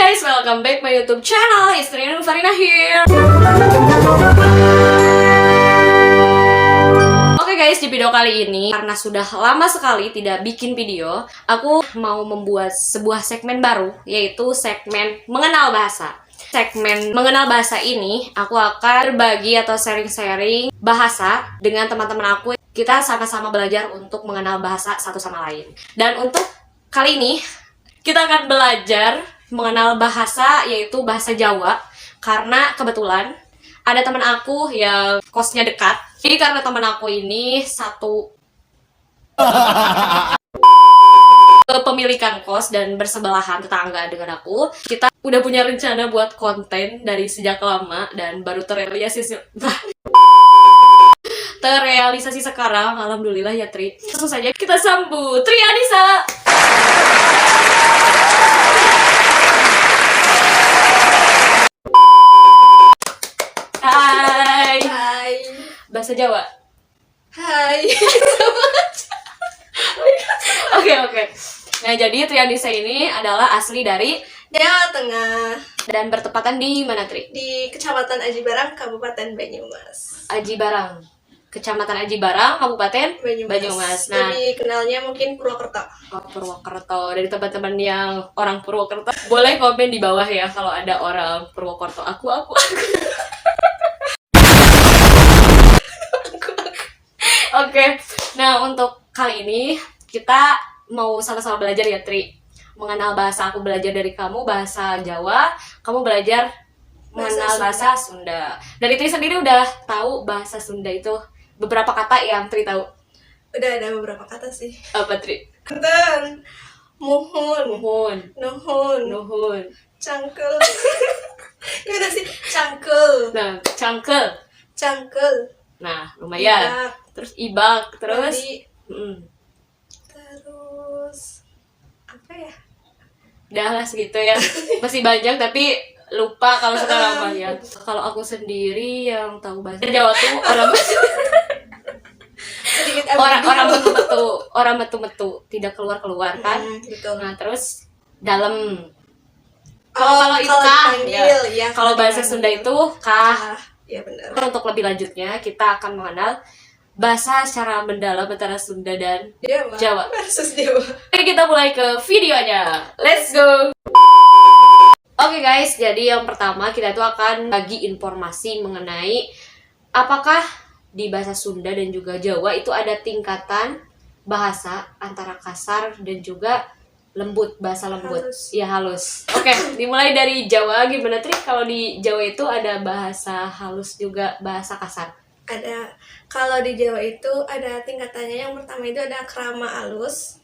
guys, welcome back my YouTube channel. Istrinya Farina here. Oke guys, di video kali ini karena sudah lama sekali tidak bikin video, aku mau membuat sebuah segmen baru, yaitu segmen mengenal bahasa. Segmen mengenal bahasa ini, aku akan berbagi atau sharing-sharing bahasa dengan teman-teman aku. Kita sama-sama belajar untuk mengenal bahasa satu sama lain. Dan untuk kali ini, kita akan belajar mengenal bahasa, yaitu bahasa Jawa. Karena kebetulan ada teman aku yang kosnya dekat. Jadi karena teman aku ini satu kepemilikan kos dan bersebelahan tetangga dengan aku, kita udah punya rencana buat konten dari sejak lama dan baru terrealisasi sekarang. Alhamdulillah ya Tri. Langsung saja kita sambut Tri Anissa. Hai. Hai. Bahasa Jawa. Hai. Oke. Nah, jadi Tri Anissa ini adalah asli dari Jawa Tengah, dan bertepatan di mana, Tri? di Kecamatan Aji Barang, Kabupaten Banyumas. Aji Barang. Kecamatan Aji Barang, Kabupaten Banyumas. Nah, lebih kenalnya mungkin Purwokerto. oh, Purwokerto. Dari teman-teman yang orang Purwokerto, boleh komen di bawah ya kalau ada orang Purwokerto. Aku. Oke. Nah, untuk kali ini kita mau sama-sama belajar ya, Tri. Mengenal bahasa. Aku belajar dari kamu bahasa Jawa, kamu belajar mengenal bahasa Sunda. Dari Tri sendiri udah tahu bahasa Sunda itu beberapa kata yang Tri tahu. Udah ada beberapa kata sih. Apa, Tri? Kenten, muhun, Nuhun, nuhun, cangkel. Gimana sih? Cangkel, nah, cangkel. cangkel. Nah, lumayan. Ibak, Terus ibak, terus tadi, terus apa ya? udah lah segitu ya. Masih banyak tapi lupa kalau sekarang banyak. Kalau aku sendiri yang tahu bahasa Jawa tuh Sedikit orang metu tidak keluar kan. Betul. Nah, terus dalam kalau itu kalau kah dipanggil, ya. ya, Kalau bahasa dipanggil. Sunda itu kah. Ya benar. Untuk lebih lanjutnya kita akan mengenal bahasa secara mendalam antara Sunda dan Jawa. Versus Jawa. Oke, kita mulai ke videonya. Let's go. Oke guys, jadi yang pertama kita tuh akan bagi informasi mengenai apakah di bahasa Sunda dan juga Jawa itu ada tingkatan bahasa antara kasar dan juga lembut, bahasa lembut. Halus. Ya, halus. Oke, dimulai dari Jawa. Gimana, Tri? Kalau di Jawa itu ada bahasa halus juga bahasa kasar. Ada, kalau di Jawa itu ada tingkatannya. Yang pertama itu ada krama alus,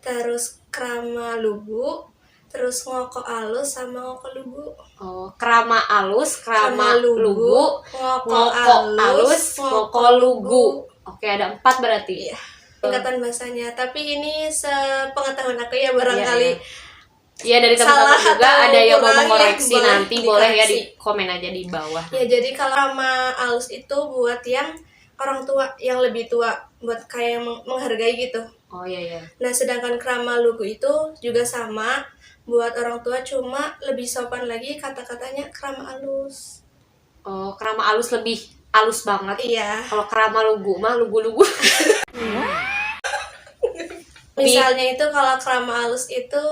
terus krama lugu, terus ngoko alus sama ngoko lugu. Oh, krama alus, krama Krama lugu, lugu, ngoko ngoko alus, ngoko ngoko lugu. Oke, ada 4 berarti. Iya, tingkatan bahasanya. Tapi ini sepengetahuan aku ya, barangkali Iya, dari teman-teman salah juga atau ada yang mau kurang, mengoreksi ya, nanti boleh ya di dikoreksi. komen aja di bawah. Ya, jadi kalau krama alus itu buat yang orang tua, yang lebih tua, buat kayak menghargai gitu. Oh iya. Nah, sedangkan krama lugu itu juga sama, buat orang tua, cuma lebih sopan lagi kata-katanya krama alus. Oh, krama alus lebih alus banget. Iya. Kalau krama lugu mah lugu-lugu. Misalnya itu kalau krama alus itu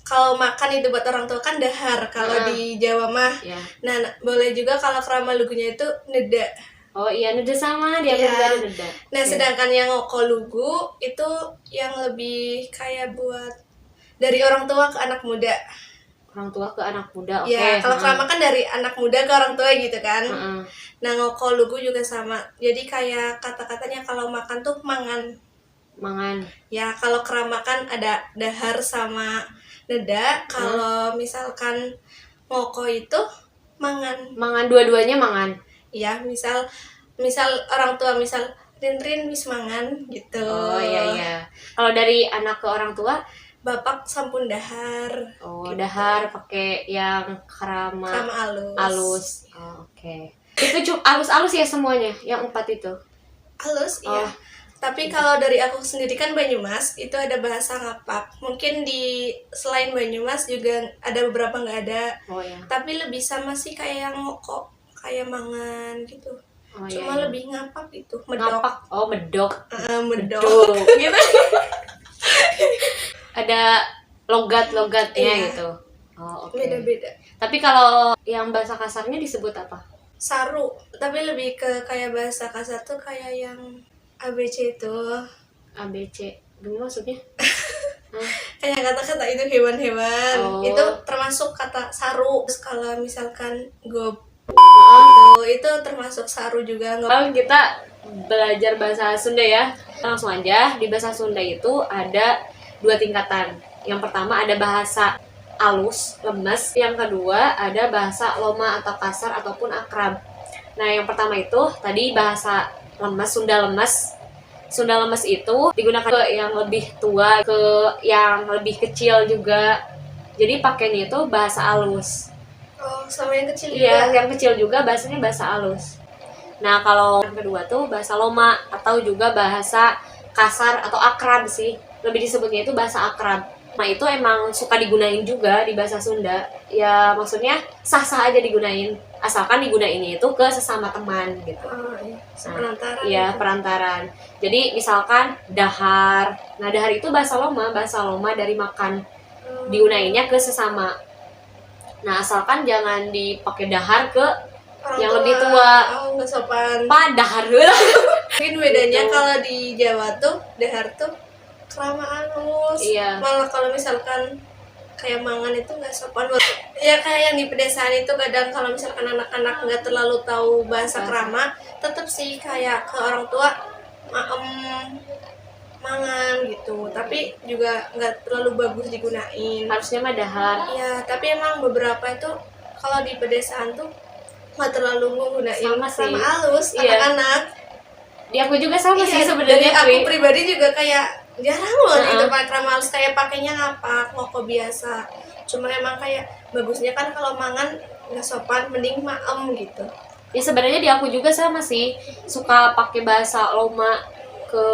kalau makan itu buat orang tua kan dahar kalau di Jawa mah. Ya. Nah, boleh juga kalau krama lugunya itu neda. Oh iya, neda sama dia Iya. juga neda. Nah, sedangkan yang ngoko lugu itu yang lebih kayak buat dari orang tua ke anak muda. Orang tua ke anak muda. Oke. Ya, kalau krama kan dari anak muda ke orang tua gitu kan. Heeh. Nah, ngoko lugu juga sama. Jadi kayak kata-katanya kalau makan tuh mangan. Mangan. Ya, kalau krama kan ada dahar sama neda. Kalau misalkan ngoko itu mangan. Mangan, dua-duanya mangan. Ya, misal orang tua misal Rin wis mangan gitu. Oh iya. Kalau dari anak ke orang tua, Bapak sampun dahar. oh Gitu. dahar pakai yang krama alus. alus. Oh, oke. Itu alus-alus ya semuanya, yang 4 itu. Alus, iya. Oh. Tapi kalau dari aku sendiri kan Banyumas itu ada bahasa ngapak. Mungkin di selain Banyumas juga ada beberapa nggak ada. Oh ya. Tapi lebih sama sih kayak yang ngokok, kayak mangan gitu. Oh, Cuma iya. lebih ngapak gitu, medok. Ngapak. Oh, medok. Medok. Medok. Gitu. Ada logat-logatnya Iya. gitu. Oh, oke. Beda-beda. Tapi kalau yang bahasa kasarnya disebut apa? Saru, tapi lebih ke kayak bahasa kasar tuh kayak yang ABC itu. ABC. Gimana maksudnya? Kayak kata-kata itu hewan-hewan. Oh. Itu termasuk kata saru. Terus kalau misalkan gob itu termasuk saru juga. Kalau kita belajar bahasa Sunda ya, langsung aja. Di bahasa Sunda itu ada 2 tingkatan. Yang pertama ada bahasa alus, lemes. Yang kedua ada bahasa loma atau kasar ataupun akrab. Nah, yang pertama itu tadi bahasa lemes, Sunda lemes. Sunda lemes itu digunakan ke yang lebih tua, ke yang lebih kecil juga. Jadi pakainya itu bahasa alus. Oh, sama yang kecil Iya, juga. yang kecil juga bahasanya bahasa alus. Nah, kalau yang kedua tuh bahasa loma atau juga bahasa kasar atau akrab sih. Lebih disebutnya itu bahasa akrab. Nah, itu emang suka digunain juga di bahasa Sunda. Ya, maksudnya sah-sah aja digunain. Asalkan digunainnya itu ke sesama teman gitu. Oh, iya. Perantaran. Iya, gitu. perantaran. Jadi, misalkan dahar. Nah, dahar itu bahasa loma dari makan. Digunainnya ke sesama. Nah, asalkan jangan dipakai dahar ke Orang yang lebih tua. Oh, nggak sopan. Dahar heula. Mungkin bedanya Gitu. kalau di Jawa tuh dahar tuh kelamaan halus. Iya. Malah kalau misalkan kayak mangan itu nggak sopan. Ya kayak yang di pedesaan itu kadang kalau misalkan anak-anak nggak terlalu tahu bahasa krama, tetap sih kayak ke orang tua mangan gitu. Tapi juga nggak terlalu bagus digunain. Harusnya mah dahar. Iya, tapi emang beberapa itu kalau di pedesaan tuh nggak terlalu menggunain Sama sih. krama halus Iya. anak-anak. Di aku juga sama sih Iya, sebenarnya. dari aku Pri. pribadi juga kayak jarang loh gitu Uh-uh. pakai krama halus, kayak pakainya ngapak ngoko biasa. Cuma emang kayak bagusnya kan kalau mangan nggak sopan, mending maem gitu. Ya sebenarnya di aku juga sama sih, suka pakai bahasa loma ke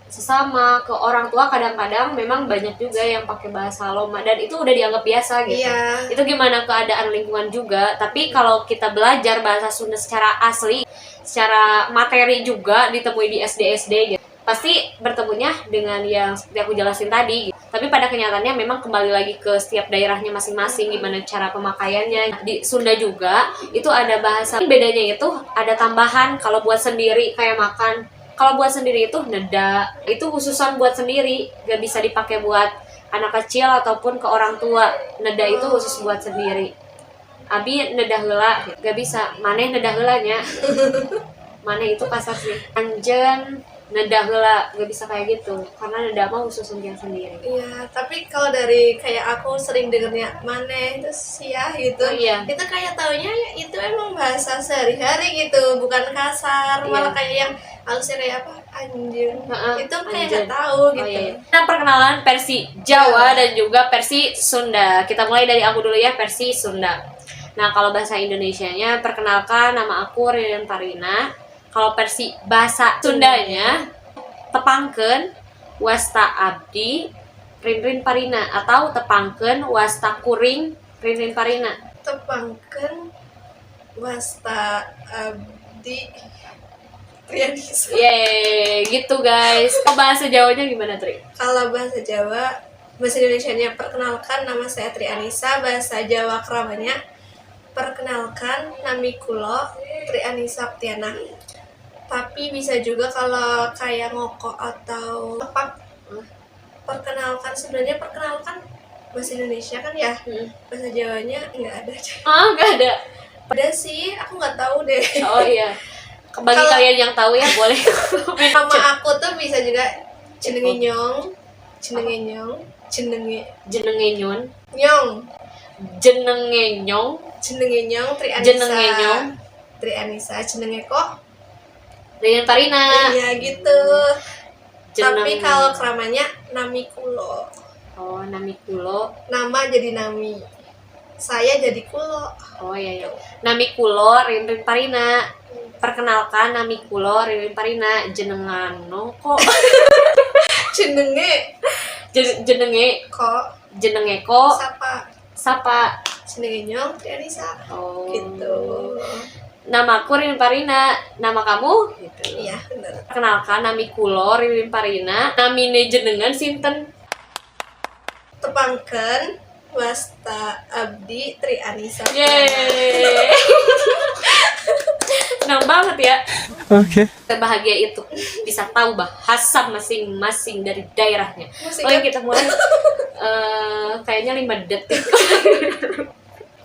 sesama, ke orang tua. Kadang-kadang memang banyak juga yang pakai bahasa loma dan itu udah dianggap biasa gitu. Iya. Itu gimana keadaan lingkungan juga. Tapi kalau kita belajar bahasa Sunda secara asli, secara materi juga ditemui di SD gitu, pasti bertemunya dengan yang seperti aku jelasin tadi gitu. Tapi pada kenyataannya memang kembali lagi ke setiap daerahnya masing-masing, gimana cara pemakaiannya. Di Sunda juga itu ada bahasa, bedanya itu ada tambahan kalau buat sendiri kayak makan. Kalau buat sendiri itu neda, itu khususan buat sendiri, gak bisa dipakai buat anak kecil ataupun ke orang tua. Neda itu khusus buat sendiri. Abi neda heula, gak bisa. Maneh neda heulanya. Maneh itu kasar sih. Anjen neda heula, gak bisa kayak gitu. Karena neda mah khusus untuk yang sendiri. Iya, tapi kalau dari kayak aku sering dengernya maneh itu sia gitu. Oh, iya. Itu kayak taunya itu emang bahasa sehari-hari gitu, bukan kasar. Iya. Malah kayak yang halusnya kayak apa? Anjir. Itu kayak anjir. nggak tahu gitu. Oh, iya. Kita perkenalan versi Jawa dan juga versi Sunda. Kita mulai dari aku dulu ya, versi Sunda. Nah, kalau bahasa Indonesianya, perkenalkan nama aku Ririn Parina. Kalau versi bahasa Sundanya, tepangkeun wasta abdi Rinrin Parina atau tepangkeun wasta kuring Rinrin Parina. Tepangkeun wasta abdi Trianisa. Yeay, gitu guys. Bahasa Jawanya gimana, Tri? Kalau bahasa Jawa, bahasa Indonesianya perkenalkan nama saya Tri Anissa, bahasa Jawa keramanya perkenalkan nami kulo Tri Anissa Oktiana. Tapi bisa juga kalau kayak ngoko atau tepak, perkenalkan, sebenarnya perkenalkan bahasa Indonesia kan ya, bahasa Jawanya nggak ada. Nggak ada. Ada sih, aku nggak tahu deh. Oh iya. Bagi Kalau- kalian yang tahu ya boleh. Nama aku tuh bisa juga jenenge nyong, jenenge nyong, jenenge Jenenge Nyon, nyong, jenenge Nyong, jenenge nyong Tri Anissa. jenenge Nyong, Tri Anissa, jenenge kok? Ririn Parina. Iya gitu. Tapi Jeneng- kalau keramanya nami kulo. Oh, nami kulo. Nama jadi nami. Saya jadi kulo. Oh iya iya. Nami kulo Rinrin Parina. Perkenalkan nami kula Ririn Parina jenengan kok Jenenge jenenge kok kok sapa jenenge Nyong Trianisa. oh Gitu. namaku Ririn Parina, nama kamu gitu. Iya, bener. Perkenalkan nami kula Ririn Parina, namine jenengan sinten? Tepangken wasta abdi Trianisa. Yeay. Senang banget ya. Oke. Bahagia itu bisa tahu bahasa masing-masing dari daerahnya. Musik Oke, kita mulai. Kayaknya 5 detik.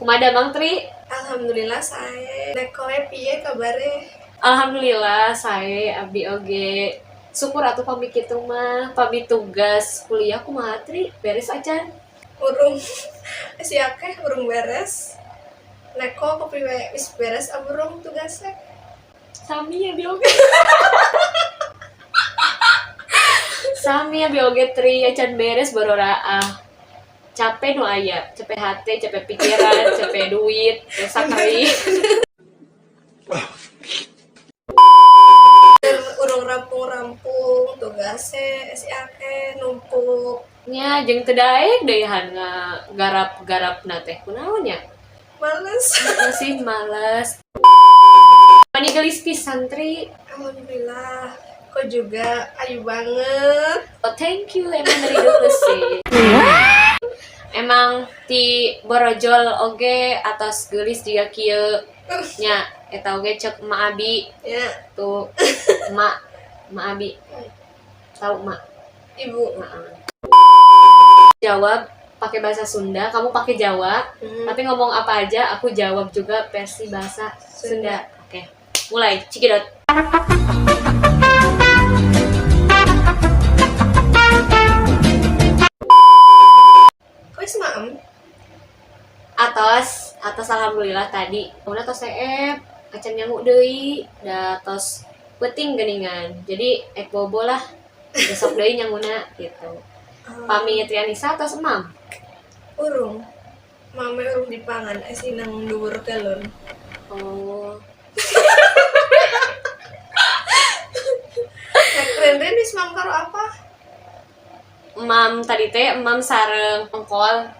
Kumada Bang Tri? Alhamdulillah saya nekoe piye kabare? Alhamdulillah saya abdi oge. Syukur atuh pami kitu mah, pami tugas kuliah kumaha Tri? Beres acan? Urung si akeh urung beres. Neko kopi we wis beres aburung tugasnya. Sami ya bioge. Sami ya bioge Tri acan beres baru raah. Capek nu aya, capek hati, capek pikiran, capek duit, sakari. Urung rampung-rampung tugasnya si akeh numpuk. Nya jeung teu daek deui garap-garap na teh kunaon nya? Males. Masih malas. Pani gelis pisan Tri. Alhamdulillah. Kok juga ayu banget. Oh, thank you emang dari dulu sih. Emang ti borojol oge atas gelis juga kieu nya eta oge cek emak abi Ya, tuh emak abi tahu emak Ibu. jawab pakai bahasa Sunda, kamu pakai Jawa, tapi ngomong apa aja aku jawab juga versi bahasa Sunda. Oke, mulai cikidot. Wis maem. Atas alhamdulillah tadi kemudian tos seep acan nyamuk deui da tos peuting geuningan jadi bobo lah besok deui nyamuna gitu. Pami Trianisa tos emam Urung. Mame urung dipangan esi nang dhuwur galon. oh Nek keren-keren wis mam karo apa? emam tadi teh emam sareng tongkol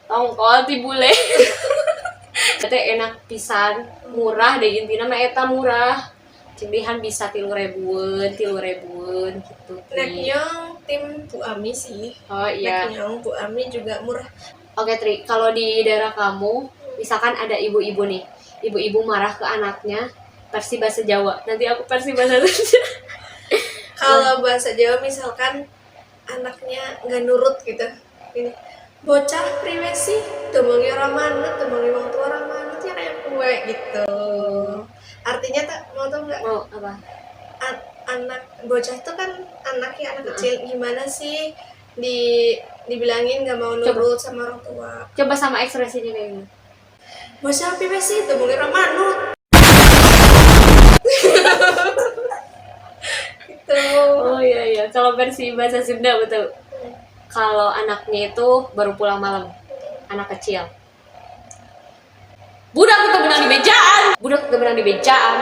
Oh, ti bule. Teh enak pisan, murah deh intina mah eta murah. Cimbihan bisa 3.000-an gitu. Nek Tri. Nyong tim Bu Ami sih. Oh iya. Nek Nyong Bu Ami juga murah. Oke Tri, kalau di daerah kamu misalkan ada ibu-ibu nih, ibu-ibu marah ke anaknya versi bahasa Jawa. Nanti aku versi bahasa Sunda. Kalau bahasa Jawa misalkan anaknya nggak nurut gitu, ini bocah priwe sih, temengi orang manut, temengi orang tua orang manut ya kayak kue gitu. Artinya tak mau tau nggak? Mau apa? Anak bocah itu kan anaknya anak kecil, gimana sih dibilangin nggak mau nurut sama orang tua. Coba sama ekspresinya kayak gini. Bocah priwe sih, temengi orang manut. Gitu. Oh iya, kalau versi bahasa Sunda betul. Kalau anaknya itu baru pulang malam, anak kecil. Budak itu benang di bejaan.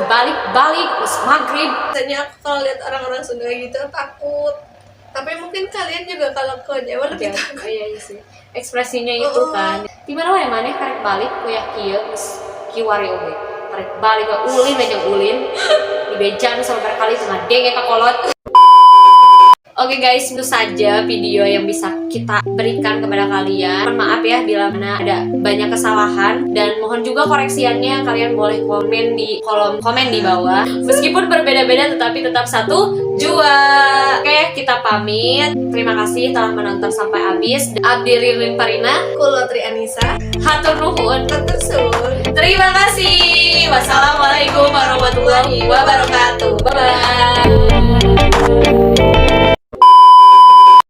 Balik, pas maghrib. Biasanya aku kalau lihat orang-orang Sunda gitu takut. Tapi mungkin kalian juga kalau ke Jawa lebih takut. Oh iya sih. Ekspresinya itu kan. Di mana wae maneh karek balik kuya kieu geus kiwari oge. Karek balik ke ulin aja ulin. Di bejaan sama berkali tengah denge ka kolot. Oke guys, itu saja video yang bisa kita berikan kepada kalian. Mohon maaf ya bila mana ada banyak kesalahan dan mohon juga koreksiannya kalian boleh komen di kolom komen di bawah. Meskipun berbeda-beda tetapi tetap satu jua. Oke, kita pamit. Terima kasih telah menonton sampai habis. Abdi Ririn Parina, Kulo Trianisa, hatur nuhun. Matur suwun. Terima kasih. Wassalamualaikum warahmatullahi wabarakatuh. Bye bye.